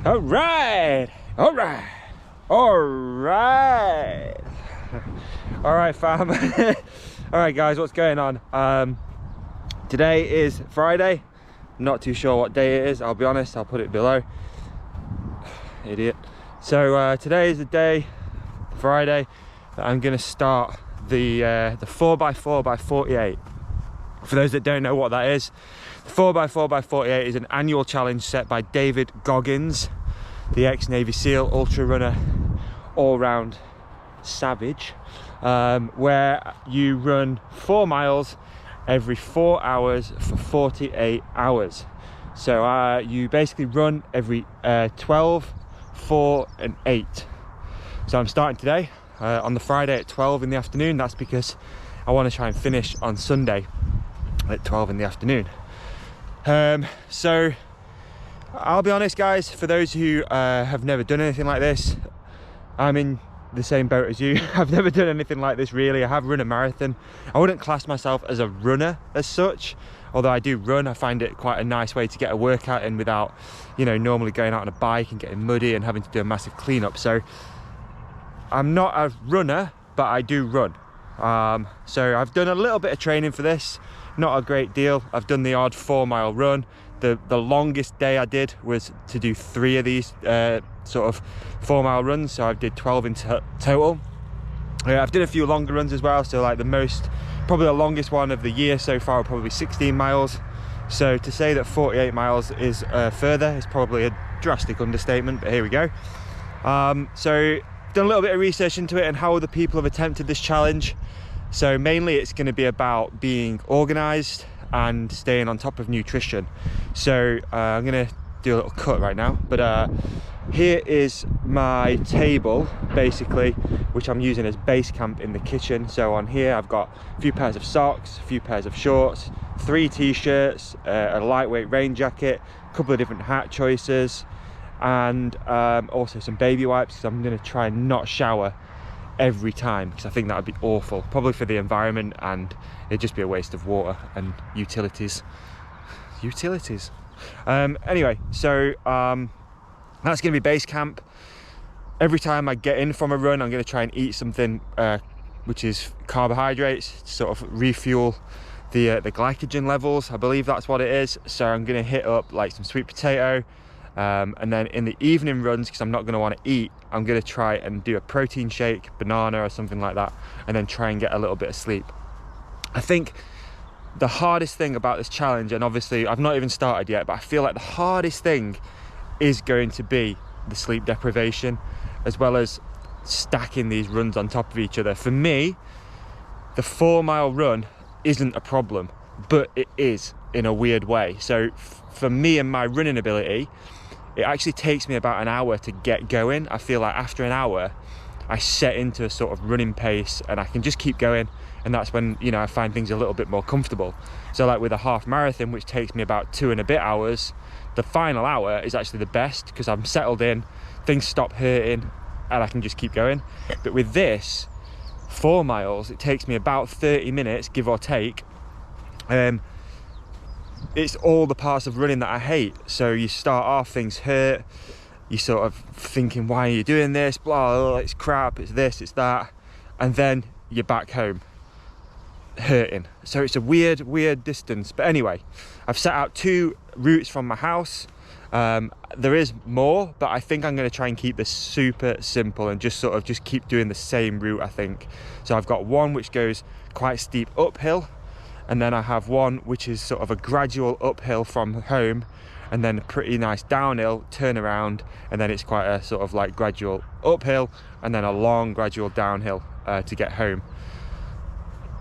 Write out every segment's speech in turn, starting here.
All right, all right, all right. All right, fam. All right, guys, what's going on? Today is Friday. Not too sure what day it is, I'll be honest. I'll put it below. Idiot. So today is the day, Friday, that I'm gonna start the 4x4x48. For those that don't know what that is, the 4x4x48 is an annual challenge set by David Goggins, the ex-Navy SEAL ultra runner, all-round savage, where you run 4 miles every 4 hours for 48 hours. So you basically run every 12, 4 and 8. So I'm starting today on the Friday at 12 in the afternoon. That's because I want to try and finish on Sunday at 12 in the afternoon. So I'll be honest, guys, for those who have never done anything like this, I'm in the same boat as you. I've never done anything like this really. I have run a marathon. I wouldn't class myself as a runner as such, although I do run. I find it quite a nice way to get a workout in without, you know, normally going out on a bike and getting muddy and having to do a massive cleanup. So I'm not a runner, but I do run. So I've done a little bit of training for this, not a great deal. I've done the odd 4-mile run. The longest day I did was to do 3 of these sort of 4-mile runs, so I did 12 in total. I've done a few longer runs as well, so like probably the longest one of the year so far will probably be 16 miles. So to say that 48 miles is further is probably a drastic understatement, but here we go. So done a little bit of research into it and how other people have attempted this challenge. So mainly it's going to be about being organized and staying on top of nutrition. So I'm going to do a little cut right now, but here is my table basically, which I'm using as base camp in the kitchen. So on here I've got a few pairs of socks, a few pairs of shorts, 3 t-shirts, a lightweight rain jacket, a couple of different hat choices, and also some baby wipes, because I'm going to try and not shower every time, because I think that would be awful, probably for the environment, and it'd just be a waste of water and utilities. Anyway, so that's going to be base camp. Every time I get in from a run, I'm going to try and eat something which is carbohydrates to sort of refuel the glycogen levels. I believe that's what it is. So I'm going to hit up like some sweet potato, and then in the evening runs, because I'm not going to want to eat, I'm going to try and do a protein shake, banana or something like that, and then try and get a little bit of sleep. I think the hardest thing about this challenge, and obviously I've not even started yet, but I feel like the hardest thing is going to be the sleep deprivation, as well as stacking these runs on top of each other. For me, the 4-mile run isn't a problem, but it is in a weird way. So for me and my running ability, it actually takes me about an hour to get going. I feel like after an hour, I set into a sort of running pace and I can just keep going. And that's when, you know, I find things a little bit more comfortable. So like with a half marathon, which takes me about 2 and a bit hours, the final hour is actually the best because I'm settled in, things stop hurting, and I can just keep going. But with this 4 miles, it takes me about 30 minutes, give or take. It's all the parts of running that I hate. So you start off, things hurt, you're sort of thinking, why are you doing this? Blah, it's crap, it's this, it's that. And then you're back home hurting. So it's a weird distance. But anyway, I've set out 2 routes from my house. There is more, but I think I'm going to try and keep this super simple and just keep doing the same route, I think. So I've got one which goes quite steep uphill, and then I have one which is sort of a gradual uphill from home, and then a pretty nice downhill, turn around, and then it's quite a sort of like gradual uphill, and then a long gradual downhill to get home.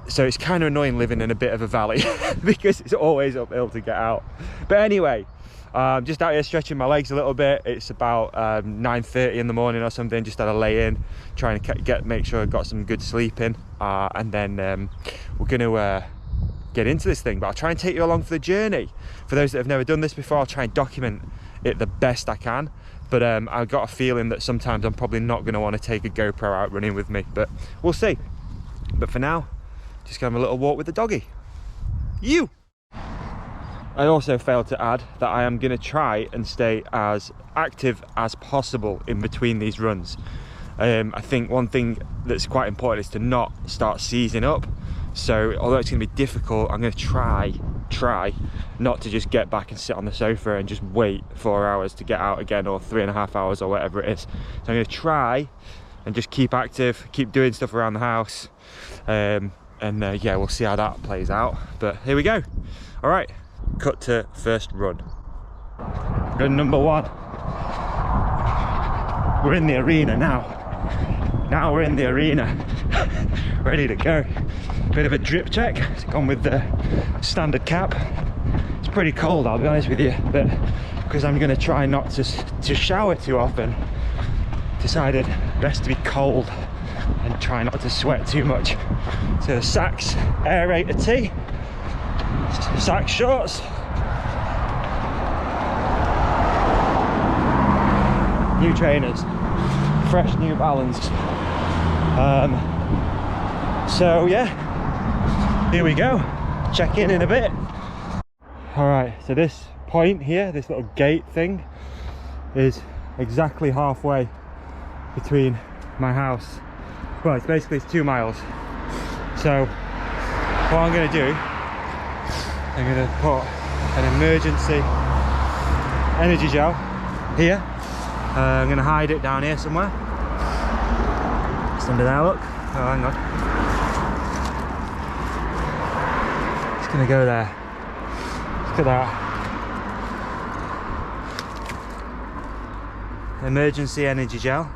So it's kind of annoying living in a bit of a valley because it's always uphill to get out. But anyway, just out here stretching my legs a little bit. It's about 9:30 in the morning or something. Just had a lay in, trying to make sure I got some good sleep in, and then we're going to get into this thing. But I'll try and take you along for the journey. For those that have never done this before, I'll try and document it the best I can. But I've got a feeling that sometimes I'm probably not going to want to take a GoPro out running with me, but we'll see. But for now, just gonna have a little walk with the doggy. You! I also failed to add that I am going to try and stay as active as possible in between these runs. I think one thing that's quite important is to not start seizing up. So although it's going to be difficult, I'm going to try not to just get back and sit on the sofa and just wait 4 hours to get out again, or 3.5 hours, or whatever it is. So I'm going to try and just keep active, keep doing stuff around the house, and yeah, we'll see how that plays out. But here we go. All right, cut to first run. Run number 1. We're in the arena now. Now we're in the arena, ready to go. Bit of a drip check. It's gone with the standard cap. It's pretty cold, I'll be honest with you, but because I'm going to try not to shower too often, decided best to be cold and try not to sweat too much. So the Sax Aerator tee, Sax shorts, new trainers, fresh New Balance. So yeah, here we go. Check in a bit. All right, so this point here, this little gate thing, is exactly halfway between my house. Well, it's 2 miles. So what I'm going to do, I'm going to put an emergency energy gel here. I'm going to hide it down here somewhere. It's under there, look. Oh, hang on. It's going to go there. Look at that. Emergency energy gel.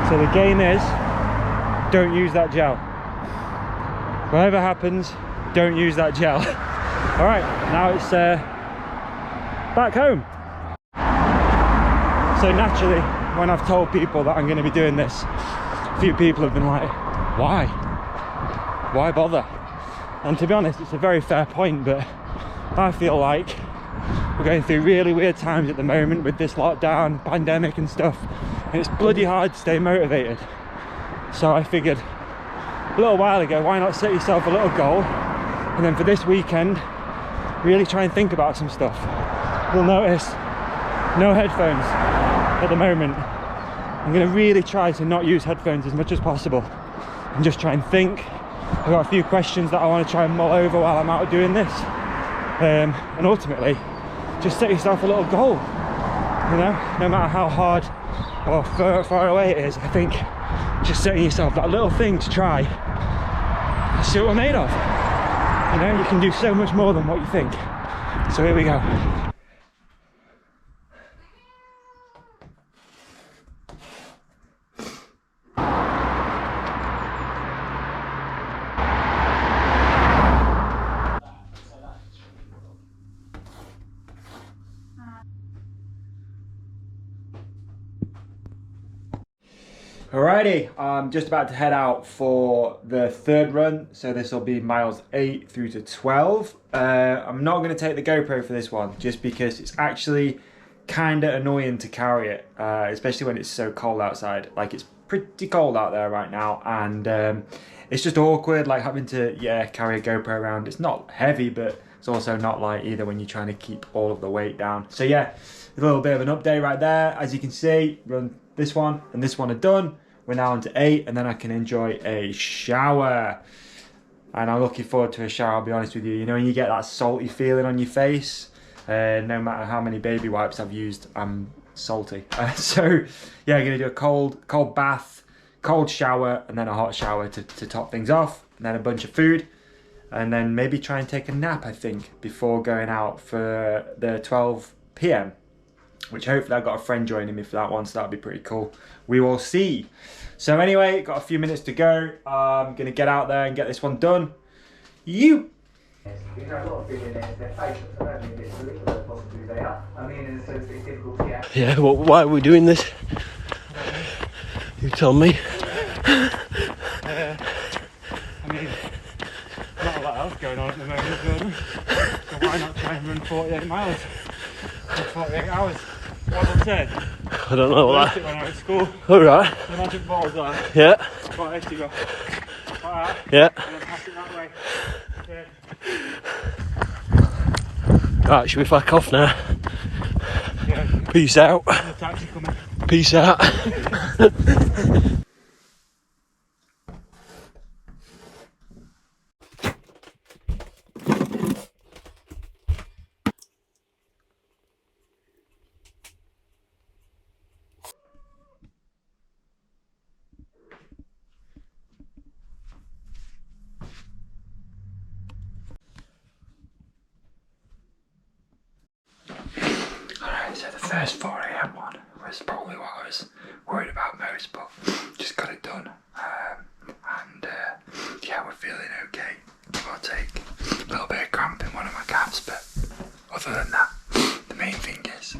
So the game is, don't use that gel. Whatever happens, don't use that gel. All right, now it's back home. So naturally, when I've told people that I'm going to be doing this, a few people have been like, why? Why bother? And to be honest, it's a very fair point, but I feel like we're going through really weird times at the moment with this lockdown, pandemic and stuff, and it's bloody hard to stay motivated. So I figured a little while ago, why not set yourself a little goal, and then for this weekend, really try and think about some stuff. You'll notice no headphones at the moment. I'm going to really try to not use headphones as much as possible and just try and think. I've got a few questions that I want to try and mull over while I'm out doing this, and ultimately just set yourself a little goal, you know, no matter how hard or far away it is. I think just setting yourself that little thing to try and see what we're made of. You know, you can do so much more than what you think. So here we go. Alrighty, I'm just about to head out for the third run, so this will be miles 8 through to 12. I'm not going to take the GoPro for this one, just because it's actually kind of annoying to carry it, especially when it's so cold outside. Like, it's pretty cold out there right now, and it's just awkward, like having to, carry a GoPro around. It's not heavy, but it's also not light either when you're trying to keep all of the weight down. So yeah, a little bit of an update right there. As you can see, run this one and this one are done. We're now on to 8, and then I can enjoy a shower. And I'm looking forward to a shower, I'll be honest with you. You know, when you get that salty feeling on your face, no matter how many baby wipes I've used, I'm salty. So yeah, I'm gonna do a cold bath, cold shower, and then a hot shower to top things off, and then a bunch of food, and then maybe try and take a nap, I think, before going out for the 12 p.m. which hopefully I've got a friend joining me for that one, so that'll be pretty cool. We will see. So anyway, got a few minutes to go. I'm gonna get out there and get this one done. You. Yeah, well, why are we doing this? You tell me. I mean, not a lot else going on at the moment, Jordan. So why not try and run 48 miles in 48 hours? What was I said? I don't know what that. When I was at school. Alright. The magic balls are. Yeah. Quite actually got that. Yeah. And then pass it that way. Okay. Right, should we fuck off now? Yeah. Peace out. The taxi coming. Peace out. Alright, so the first 4 AM one was probably what I was worried about most, but just got it done. Yeah, we're feeling okay. Give or take. A little bit of cramp in one of my calves, but other than that, the main thing is.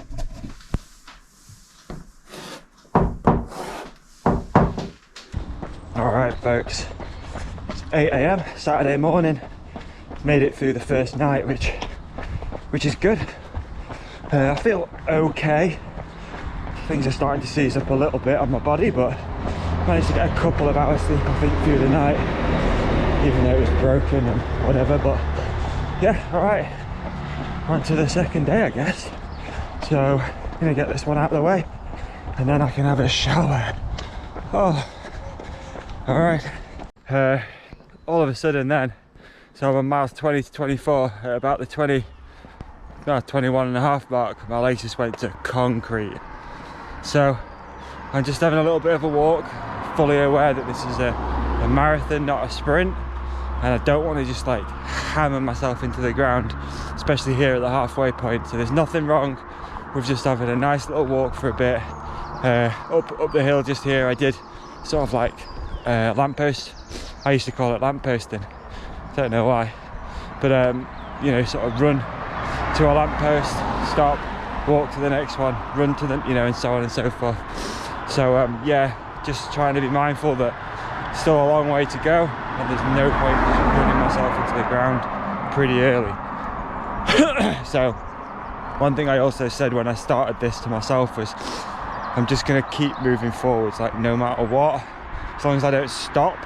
Alright folks, it's 8 AM, Saturday morning. Made it through the first night, which is good. I feel okay. Things are starting to seize up a little bit on my body, but managed to get a couple of hours sleep I think through the night, even though it was broken and whatever. But yeah, alright, on to the second day I guess. So I'm gonna get this one out of the way and then I can have a shower. Oh, alright. All of a sudden then, so I'm on miles 20 to 24 at about the 21 and a half mark, my legs just went to concrete. So I'm just having a little bit of a walk, fully aware that this is a marathon, not a sprint, and I don't want to just like hammer myself into the ground, especially here at the halfway point. So there's nothing wrong with just having a nice little walk for a bit. Up the hill just here I did sort of like lamppost. I used to call it lampposting, don't know why, but you know, sort of run to a lamppost, stop, walk to the next one, run to the, you know, and so on and so forth. So yeah, just trying to be mindful that still a long way to go and there's no point running myself into the ground pretty early. So one thing I also said when I started this to myself was I'm just going to keep moving forwards, like no matter what. As long as I don't stop,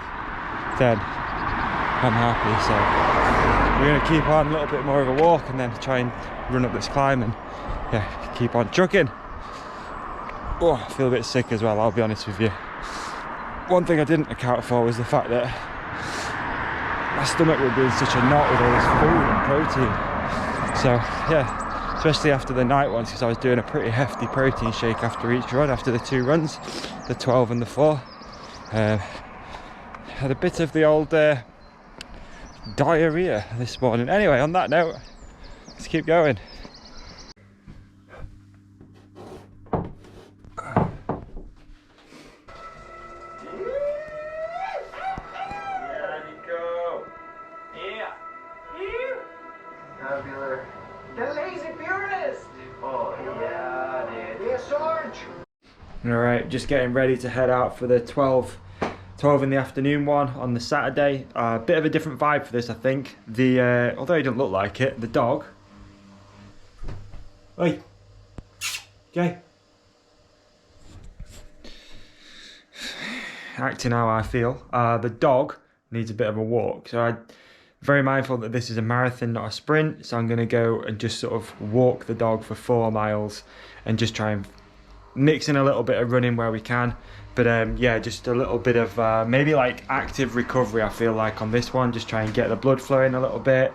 then I'm happy. So we're going to keep on a little bit more of a walk and then try and run up this climb and yeah, keep on trucking. Oh, I feel a bit sick as well, I'll be honest with you. One thing I didn't account for was the fact that my stomach would be in such a knot with all this food and protein. So yeah, especially after the night ones, because I was doing a pretty hefty protein shake after each run, after the 2 runs, the 12 and the 4. Had a bit of the old diarrhea this morning. Anyway, on that note, let's keep going. Alright, just getting ready to head out for the 12 in the afternoon one on the Saturday. A bit of a different vibe for this, I think. The although he doesn't look like it, the dog. Oi, okay. Acting how I feel. The dog needs a bit of a walk, so I'm very mindful that this is a marathon, not a sprint. So I'm going to go and just sort of walk the dog for 4 miles and just try and mix in a little bit of running where we can. But yeah, just a little bit of maybe like active recovery I feel like on this one, just try and get the blood flowing a little bit.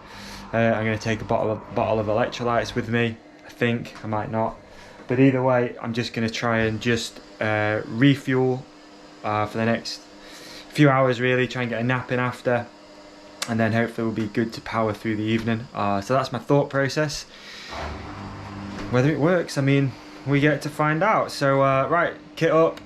I'm going to take a bottle of electrolytes with me. I think I might not, but either way I'm just going to try and just refuel for the next few hours, really try and get a nap in after, and then hopefully we'll be good to power through the evening. So that's my thought process. Whether it works, I mean, we get to find out. So right, kit up,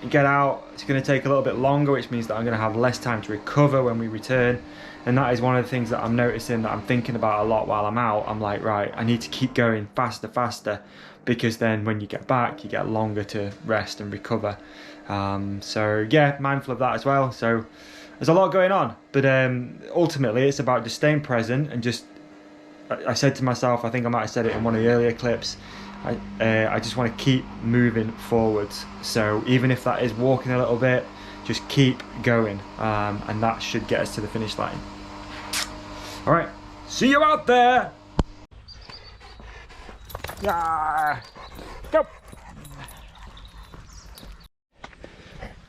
get out. It's going to take a little bit longer, which means that I'm going to have less time to recover when we return, and that is one of the things that I'm noticing that I'm thinking about a lot while I'm out. I'm like, right, I need to keep going faster, because then when you get back you get longer to rest and recover. So yeah, mindful of that as well. So there's a lot going on, but ultimately it's about just staying present and just, I said to myself, I think I might have said it in one of the earlier clips, I just want to keep moving forwards. So even if that is walking a little bit, just keep going, and that should get us to the finish line. All right, see you out there. Yeah, go.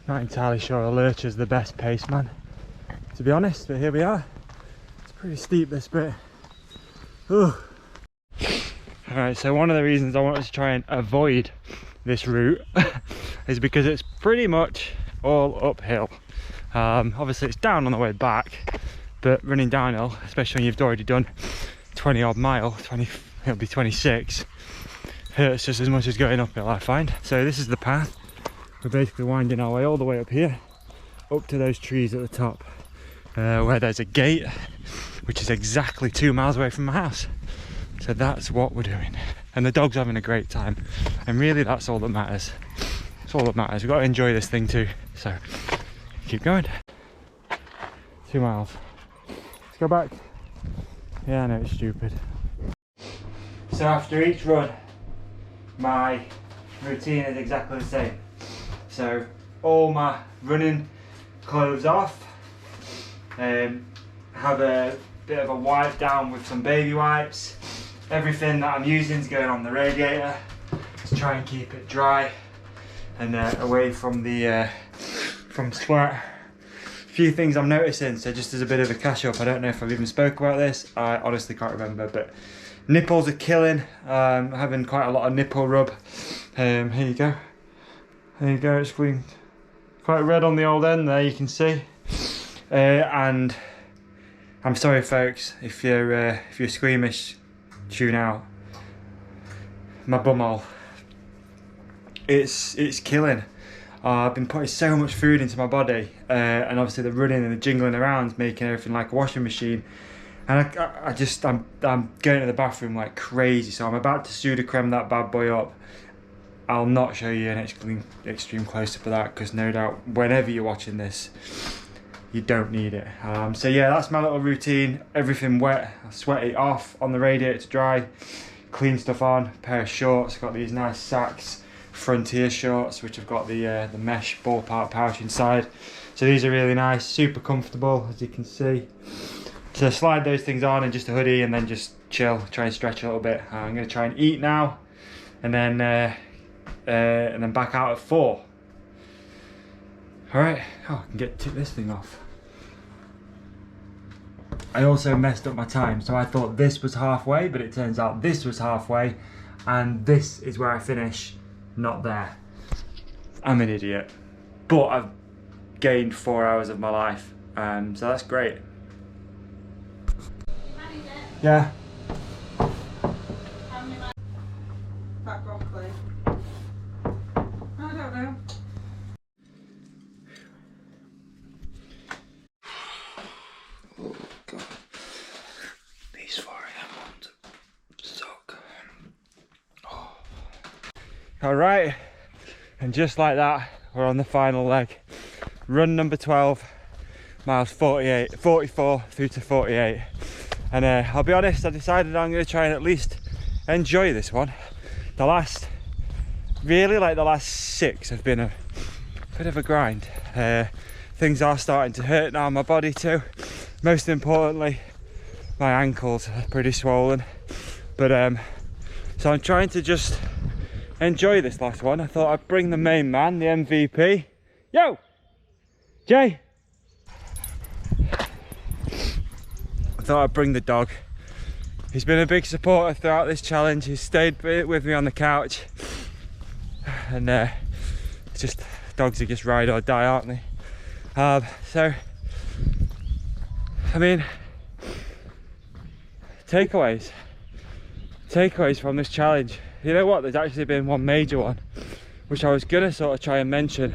Not entirely sure a lurcher's the best pace man, to be honest, but here we are. It's pretty steep, this bit. Ooh. All right, so one of the reasons I wanted to try and avoid this route is because it's pretty much all uphill. Obviously it's down on the way back, but running downhill, especially when you've already done 20 odd mile, it'll be 26, hurts just as much as going uphill, I find. So this is the path. We're basically winding our way all the way up here, up to those trees at the top, where there's a gate, which is exactly 2 miles away from my house. So that's what we're doing. And the dog's having a great time. And really that's all that matters. That's all that matters. We've got to enjoy this thing too. So keep going. 2 miles. Let's go back. Yeah, I know it's stupid. So after each run, my routine is exactly the same. So all my running clothes off, have a bit of a wipe down with some baby wipes. Everything that I'm using is going on the radiator to try and keep it dry and away from the from sweat. A few things I'm noticing, so just as a bit of a catch up, I don't know if I've even spoke about this, I honestly can't remember, but nipples are killing. Having quite a lot of nipple rub. Here you go. There you go, it's quite red on the old end there, you can see. And I'm sorry folks, if you're squeamish, tune out. My bumhole, it's killing. I've been putting so much food into my body, and obviously the running and the jingling around, making everything like a washing machine. And I'm going to the bathroom like crazy, so I'm about to Sudocrem that bad boy up. I'll not show you an extreme close-up of that, because no doubt whenever you're watching this, you don't need it. So yeah, that's my little routine. Everything wet, I sweat it off on the radiator to dry, clean stuff on, pair of shorts, got these nice Saks Frontier shorts, which have got the mesh ballpark pouch inside. So these are really nice, super comfortable, as you can see. So slide those things on and just a hoodie, and then just chill, try and stretch a little bit. I'm gonna try and eat now, and then back out at 4. All right, oh, I can tip this thing off. I also messed up my time, so I thought this was halfway, but it turns out this was halfway, and this is where I finish, not there. I'm an idiot, but I've gained 4 hours of my life, so that's great. Yeah. That broccoli. I don't know. Oh god. These 4 AM ones suck. Oh. Alright, and just like that, we're on the final leg. Run number 12, miles 44 through to 48. And I'll be honest, I decided I'm going to try and at least enjoy this one. The last 6 have been a bit of a grind. Things are starting to hurt now, my body too. Most importantly, my ankles are pretty swollen. But so I'm trying to just enjoy this last one. I thought I'd bring the main man, the MVP. Yo, Jay. I thought I'd bring the dog. He's been a big supporter throughout this challenge. He's stayed with me on the couch, and it's just, dogs are just ride or die, aren't they? So I mean, takeaways from this challenge. You know what, there's actually been one major one which I was gonna sort of try and mention,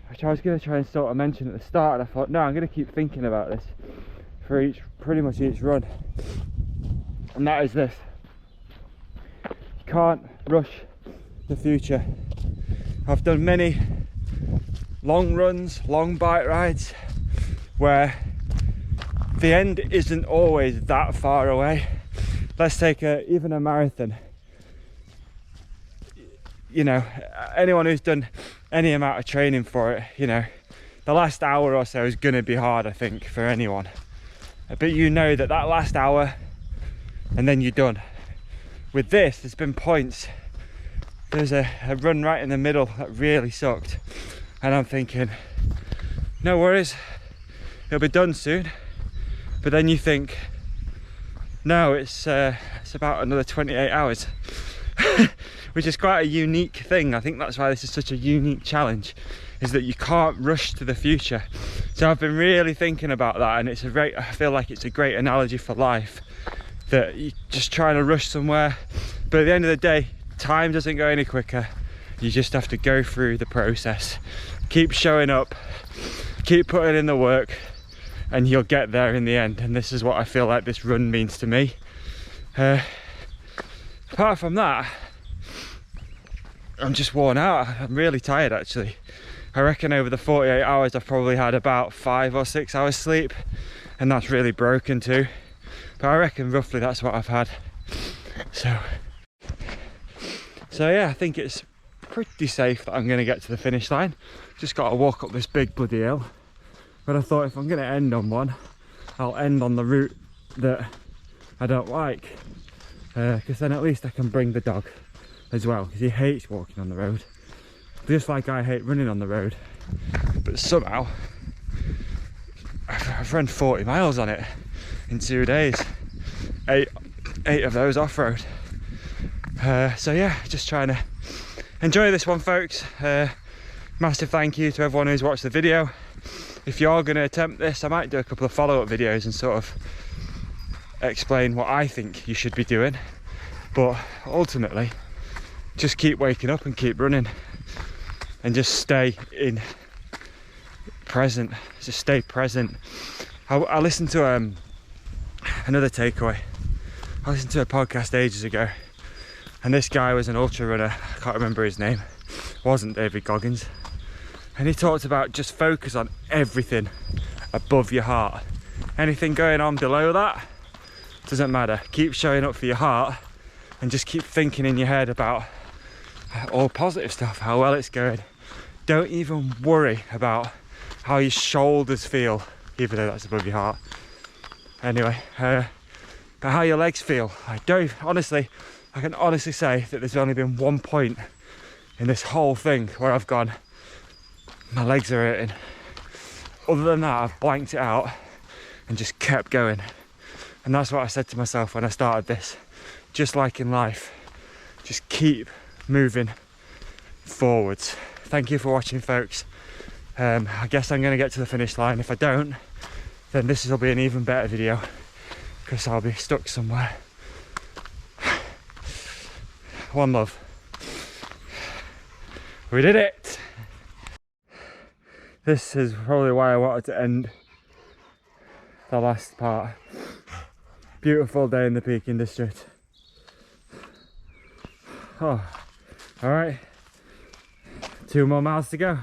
at the start, and I thought no, I'm gonna keep thinking about this for pretty much each run, and that is this: you can't rush the future. I've done many long runs, long bike rides where the end isn't always that far away. Let's take even a marathon. You know, anyone who's done any amount of training for it, you know, the last hour or so is going to be hard, I think, for anyone. But you know that last hour, and then you're done. With this, there's been points. There's a run right in the middle that really sucked. And I'm thinking, no worries, it'll be done soon. But then you think, no, it's about another 28 hours. Which is quite a unique thing. I think that's why this is such a unique challenge, is that you can't rush to the future. So I've been really thinking about that, and it's I feel like it's a great analogy for life, that you're just trying to rush somewhere, but at the end of the day, time doesn't go any quicker. You just have to go through the process, keep showing up, keep putting in the work, and you'll get there in the end. And this is what I feel like this run means to me. Apart from that, I'm just worn out. I'm really tired, actually. I reckon over the 48 hours I've probably had about 5 or 6 hours sleep, and that's really broken too. But I reckon roughly that's what I've had. So yeah, I think it's pretty safe that I'm going to get to the finish line. Just got to walk up this big bloody hill. But I thought if I'm going to end on one, I'll end on the route that I don't like, because then at least I can bring the dog as well, because he hates walking on the road, just like I hate running on the road. But somehow I've run 40 miles on it in 2 days, eight of those off-road. So yeah, just trying to enjoy this one, folks. Massive thank you to everyone who's watched the video. If you are going to attempt this, I might do a couple of follow-up videos and sort of explain what I think you should be doing. But ultimately, just keep waking up and keep running, and just stay present. Just stay present. I listened to another takeaway. I listened to a podcast ages ago, and this guy was an ultra runner. I can't remember his name. It wasn't David Goggins. And he talked about just focus on everything above your heart. Anything going on below that doesn't matter. Keep showing up for your heart, and just keep thinking in your head about all positive stuff, how well it's going. Don't even worry about how your shoulders feel, even though that's above your heart. Anyway, but how your legs feel. I can honestly say that there's only been one point in this whole thing where I've gone, my legs are hurting. Other than that, I've blanked it out and just kept going. And that's what I said to myself when I started this. Just like in life, just keep moving forwards. Thank you for watching, folks. I guess I'm going to get to the finish line. If I don't, then this will be an even better video, because I'll be stuck somewhere. One love. We did it. This is probably why I wanted to end the last part. Beautiful day in the Peaking District. Oh, all right, 2 more miles to go.